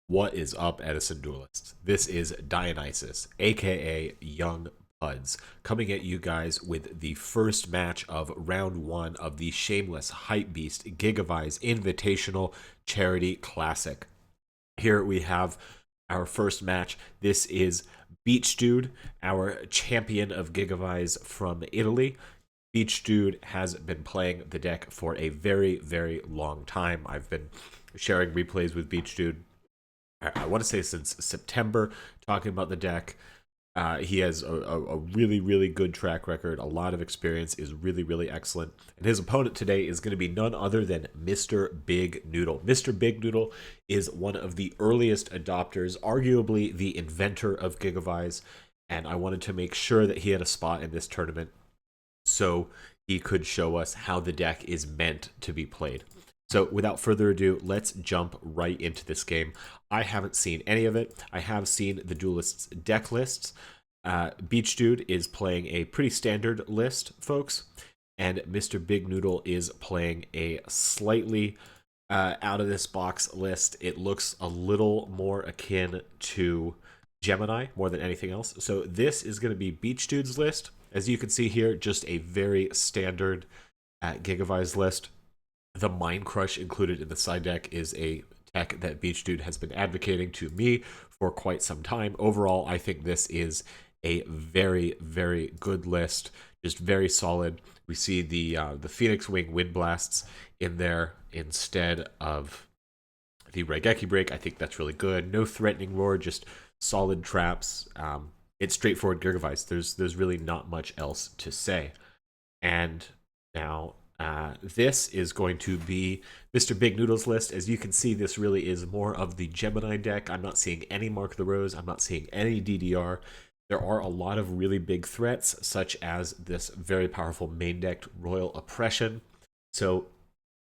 What is up, Edison Duelists? This is Dionysus, aka Young Puds, coming at you guys with the first match of round one of the Shameless Hypebeast Gigavise Invitational Charity Classic. Here we have our first match. This is Beachdude, our champion of Gigavise from Italy. Beachdude has been playing the deck for a very, very long time. I've been sharing replays with Beachdude I want to say since September, talking about the deck. He has a really, really good track record. A lot of experience, is really, really excellent. And his opponent today is going to be none other than MrBigNoodle. MrBigNoodle is one of the earliest adopters, arguably the inventor of Gigavise. And I wanted to make sure that he had a spot in this tournament so he could show us how the deck is meant to be played. So without further ado, let's jump right into this game. I haven't seen any of it. I have seen the Duelist's deck lists. Beachdude is playing a pretty standard list, folks, and MrBigNoodle is playing a slightly out of this box list. It looks a little more akin to Gemini more than anything else. So this is going to be Beachdude's list. As you can see here, just a very standard Gigavise list. The Mind Crush included in the side deck is a tech that Beachdude has been advocating to me for quite some time. Overall, I think this is a very, very good list. Just very solid. We see the Phoenix Wing Wind Blasts in there instead of the Raigeki Break. I think that's really good. No Threatening Roar, just solid traps. It's straightforward Gigavise. There's really not much else to say. And now this is going to be MrBigNoodle's list. As you can see, this really is more of the Gemini deck. I'm not seeing any Mark of the Rose. I'm not seeing any DDR. There are a lot of really big threats, such as this very powerful main decked Royal Oppression. So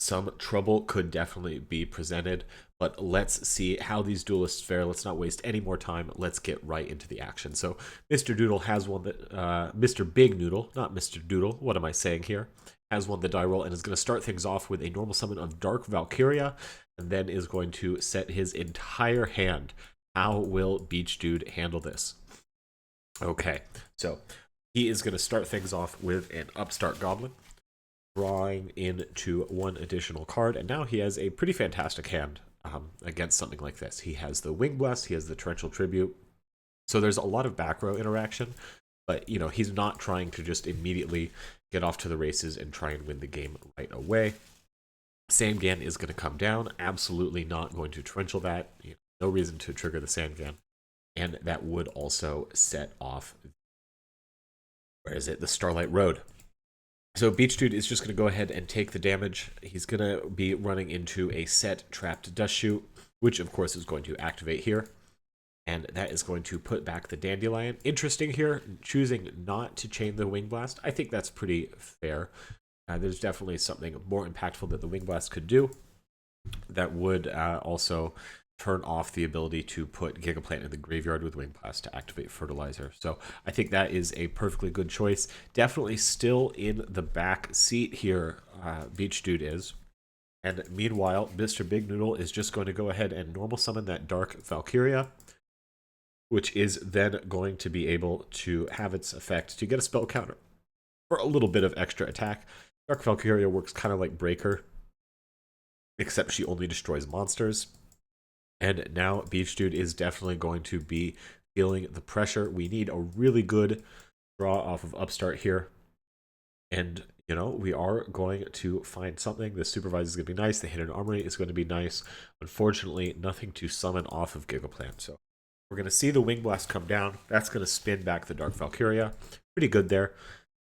some trouble could definitely be presented, but let's see how these duelists fare. Let's not waste any more time. Let's get right into the action. So Mr. Doodle has won the MrBigNoodle, not Mr. Doodle. What am I saying here? Has won the die roll and is going to start things off with a normal summon of Dark Valkyria, and then is going to set his entire hand. How will Beachdude handle this? Okay, so he is going to start things off with an Upstart Goblin, drawing into one additional card, and now he has a pretty fantastic hand against something like this. He has the Wing Blast, he has the Torrential Tribute, so there's a lot of back row interaction, but you know, he's not trying to just immediately get off to the races and try and win the game right away. Sandgan is going to come down, absolutely not going to torrential that. No reason to trigger the Sandgan, and that would also set off, where is it, the Starlight Road. So Beachdude is just going to go ahead and take the damage. He's going to be running into a set trapped Dust Shoot, which of course is going to activate here. And that is going to put back the Dandelion. Interesting here, choosing not to chain the Wing Blast. I think that's pretty fair. There's definitely something more impactful that the Wing Blast could do that would also turn off the ability to put Gigaplant in the graveyard with Wing Blast to activate Fertilizer. So I think that is a perfectly good choice. Definitely still in the back seat here, Beachdude is. And meanwhile, MrBigNoodle is just going to go ahead and normal summon that Dark Valkyria, which is then going to be able to have its effect to get a spell counter for a little bit of extra attack. Dark Valkyria works kind of like Breaker, except she only destroys monsters. And now Beachdude is definitely going to be feeling the pressure. We need a really good draw off of Upstart here. And, you know, we are going to find something. The Supervisor is going to be nice. The Hidden Armory is going to be nice. Unfortunately, nothing to summon off of Gigaplant. So we're going to see the Wing Blast come down. That's going to spin back the Dark Valkyria. Pretty good there.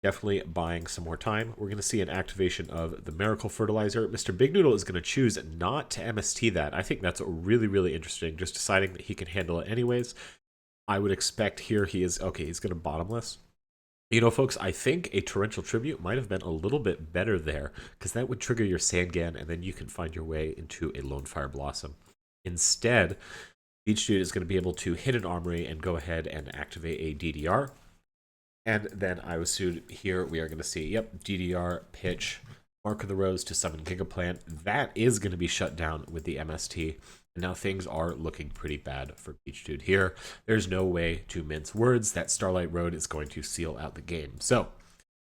Definitely buying some more time. We're going to see an activation of the Miracle Fertilizer. MrBigNoodle is going to choose not to MST that. I think that's really, really interesting. Just deciding that he can handle it anyways. I would expect here he is, okay, he's going to Bottomless. You know, folks, I think a Torrential Tribute might have been a little bit better there, because that would trigger your Sandgan, and then you can find your way into a Lone Fire Blossom. Instead, Beachdude is going to be able to hit an Armory and go ahead and activate a DDR. And then I was assume here we are going to see, yep, DDR, pitch, Mark of the Rose to summon Gigaplant. That is going to be shut down with the MST. And now things are looking pretty bad for Beachdude here. There's no way to mince words. That Starlight Road is going to seal out the game. So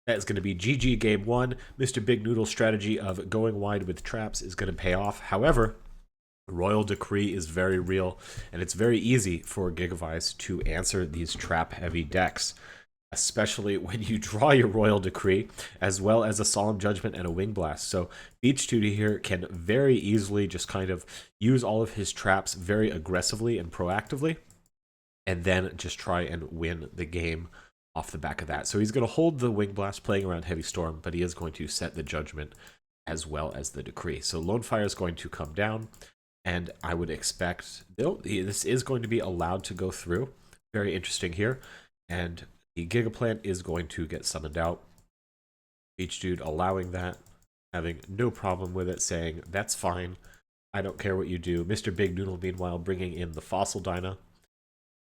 that is going to be GG game 1. MrBigNoodle's strategy of going wide with traps is going to pay off. However, Royal Decree is very real, and it's very easy for Gigavice to answer these trap-heavy decks, especially when you draw your Royal Decree, as well as a Solemn Judgment and a Wing Blast. So Beachdude here can very easily just kind of use all of his traps very aggressively and proactively, and then just try and win the game off the back of that. So he's going to hold the Wing Blast playing around Heavy Storm, but he is going to set the Judgment as well as the Decree. So Lone Fire is going to come down, and I would expect this is going to be allowed to go through. Very interesting here. And the Gigaplant is going to get summoned out. Beachdude allowing that, having no problem with it, saying, that's fine. I don't care what you do. MrBigNoodle, meanwhile, bringing in the Fossil Dyna.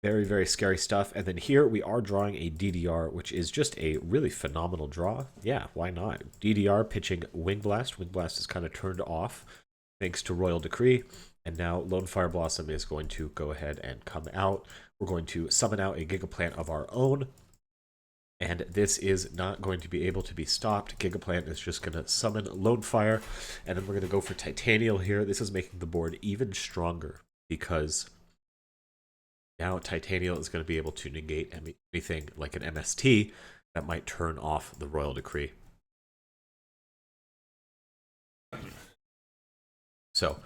Very, very scary stuff. And then here we are drawing a DDR, which is just a really phenomenal draw. Yeah, why not? DDR pitching Wing Blast. Wing Blast is kind of turned off thanks to Royal Decree. And now Lone Fire Blossom is going to go ahead and come out. We're going to summon out a Gigaplant of our own. And this is not going to be able to be stopped. Gigaplant is just going to summon Lone Fire. And then we're going to go for Titanial here. This is making the board even stronger because now Titanial is going to be able to negate anything like an MST that might turn off the Royal Decree. So,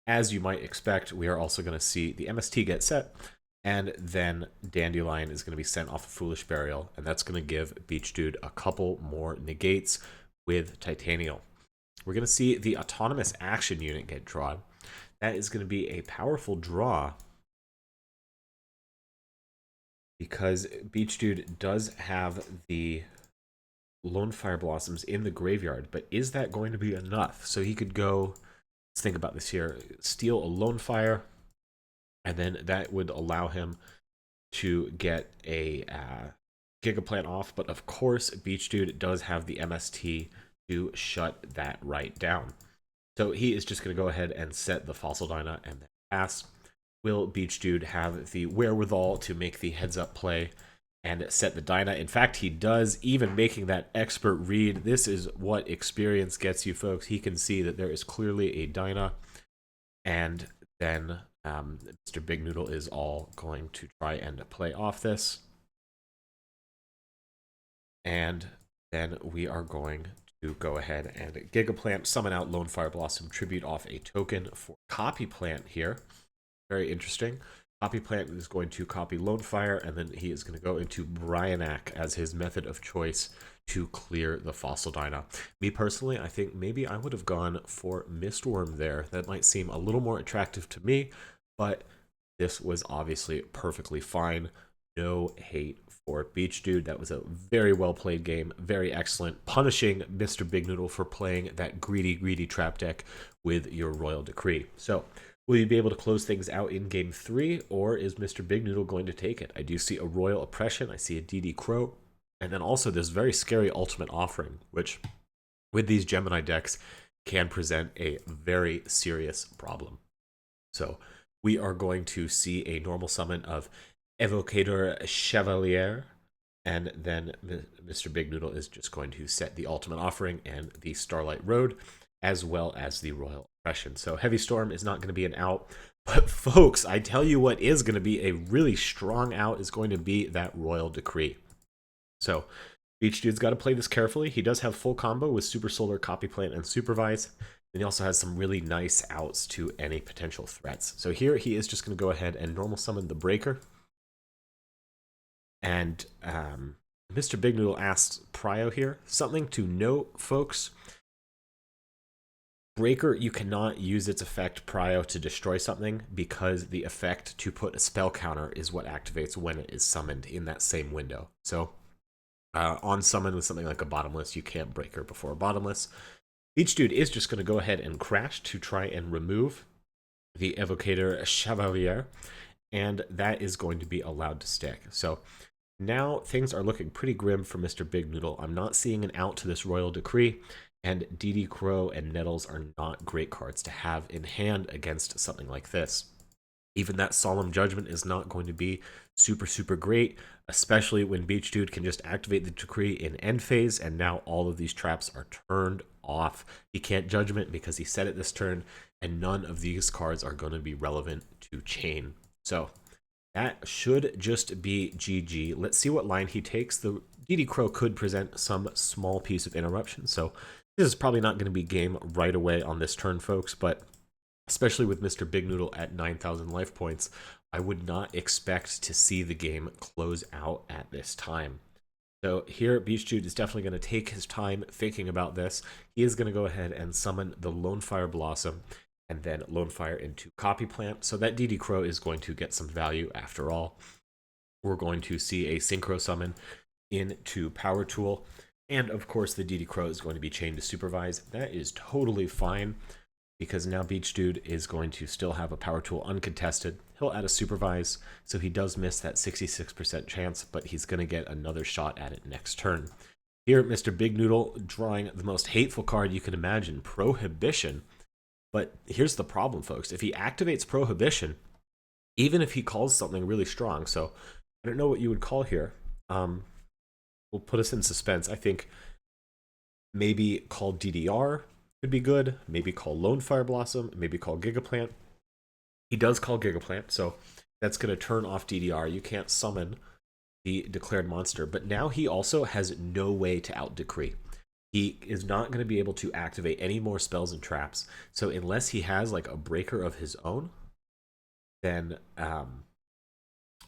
as you might expect, we are also going to see the MST get set, and then Dandelion is going to be sent off a Foolish Burial, and that's going to give Beachdude a couple more negates with Titanial. We're going to see the Autonomous Action unit get drawn. That is going to be a powerful draw because Beachdude does have the Lone Fire Blossoms in the graveyard, but is that going to be enough? So he could go, let's think about this here, steal a Lone Fire, and then that would allow him to get a Gigaplant off, but of course Beachdude does have the MST to shut that right down. So he is just going to go ahead and set the Fossil Dyna and then pass. Will Beachdude have the wherewithal to make the heads-up play and set the Dyna? In fact, he does, even making that expert read. This is what experience gets you, folks. He can see that there is clearly a Dyna, and then MrBigNoodle is all going to try and play off this. And then we are going to go ahead and Gigaplant, summon out Lone Fire Blossom, tribute off a token for Copy Plant here. Very interesting. Copy Plant is going to copy Lone Fire, and then he is going to go into Bryanak as his method of choice to clear the Fossil Dyna. Me personally, I think maybe I would have gone for Mistworm there. That might seem a little more attractive to me, but this was obviously perfectly fine. No hate for Beachdude. That was a very well played game. Very excellent. Punishing MrBigNoodle for playing that greedy trap deck with your Royal Decree. So, will you be able to close things out in game 3, or is MrBigNoodle going to take it? I do see a Royal Oppression. I see a DD Crow. And then also this very scary Ultimate Offering, which with these Gemini decks can present a very serious problem. So we are going to see a normal summon of Evocator Chevalier, and then MrBigNoodle is just going to set the Ultimate Offering and the Starlight Road, as well as the Royal Oppression. So Heavy Storm is not going to be an out, but folks, I tell you what is going to be a really strong out is going to be that Royal Decree. So Beachdude's got to play this carefully. He does have full combo with Super Solar, Copy Plant, and Supervise. And he also has some really nice outs to any potential threats. So here he is just going to go ahead and normal summon the Breaker. And MrBigNoodle asks Prio here. Something to note, folks. Breaker, you cannot use its effect Prio to destroy something because the effect to put a spell counter is what activates when it is summoned in that same window. So on summon with something like a Bottomless, you can't Breaker before a Bottomless. Beachdude is just going to go ahead and crash to try and remove the Evocator Chevalier, and that is going to be allowed to stick. So now things are looking pretty grim for MrBigNoodle. I'm not seeing an out to this Royal Decree, And DD Crow and Nettles are not great cards to have in hand against something like this. Even that Solemn Judgment is not going to be super, super great, especially when Beachdude can just activate the Decree in end phase, and now all of these traps are turned off. He can't Judgment because he set it this turn, and none of these cards are going to be relevant to Chain. So that should just be GG. Let's see what line he takes. The DD Crow could present some small piece of interruption, so this is probably not going to be game right away on this turn, folks, but especially with MrBigNoodle at 9,000 life points, I would not expect to see the game close out at this time. So here, Beachdude is definitely going to take his time thinking about this. He is going to go ahead and summon the Lone Fire Blossom and then Lone Fire into Copy Plant. So that DD Crow is going to get some value after all. We're going to see a Synchro Summon into Power Tool. And of course, the DD Crow is going to be chained to Supervise. That is totally fine, because now Beachdude is going to still have a Power Tool uncontested. He'll add a Supervise, so he does miss that 66% chance, but he's going to get another shot at it next turn. Here, MrBigNoodle drawing the most hateful card you can imagine, Prohibition. But here's the problem, folks. If he activates Prohibition, even if he calls something really strong, so I don't know what you would call here. Will put us in suspense. I think maybe call DDR would be good. Maybe call Lone Fire Blossom. Maybe call Gigaplant. He does call Gigaplant, so that's going to turn off DDR. You can't summon the declared monster. But now he also has no way to out-decree. He is not going to be able to activate any more spells and traps. So unless he has like a breaker of his own, then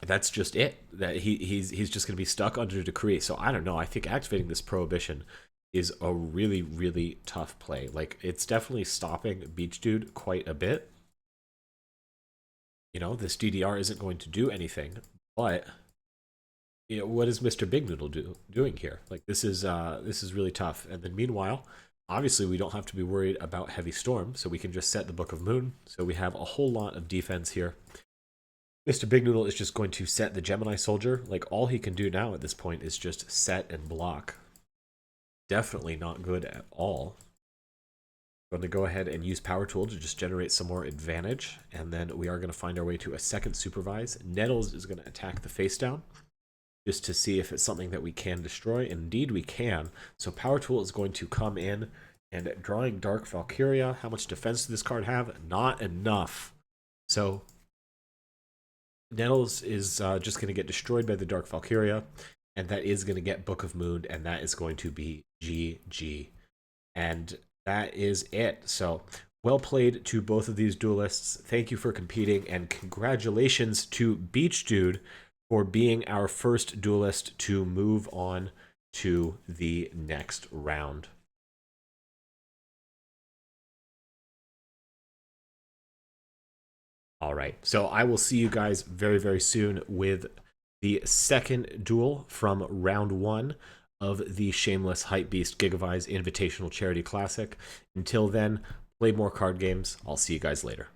that's just it. That he's just going to be stuck under decree. So I don't know. I think activating this Prohibition is a really, really tough play. Like, it's definitely stopping Beachdude quite a bit. You know, this DDR isn't going to do anything, but you know, what is MrBigNoodle doing here? Like, this is really tough. And then meanwhile, obviously we don't have to be worried about Heavy Storm, so we can just set the Book of Moon. So we have a whole lot of defense here. MrBigNoodle is just going to set the Gemini Soldier. Like, all he can do now at this point is just set and block. Definitely not good at all. I'm going to go ahead and use Power Tool to just generate some more advantage, and then we are going to find our way to a second Supervise. Nettles is going to attack the face down, just to see if it's something that we can destroy. Indeed, we can. So Power Tool is going to come in, and drawing Dark Valkyria. How much defense does this card have? Not enough. So Nettles is just going to get destroyed by the Dark Valkyria, and that is going to get Book of Moon, and that is going to be GG. And that is it. So well played to both of these duelists. Thank you for competing, and congratulations to Beachdude for being our first duelist to move on to the next round. All right, so I will see you guys very, very soon with the second duel from round 1 of the Shameless Hypebeast Gigavise Invitational Charity Classic. Until then, play more card games. I'll see you guys later.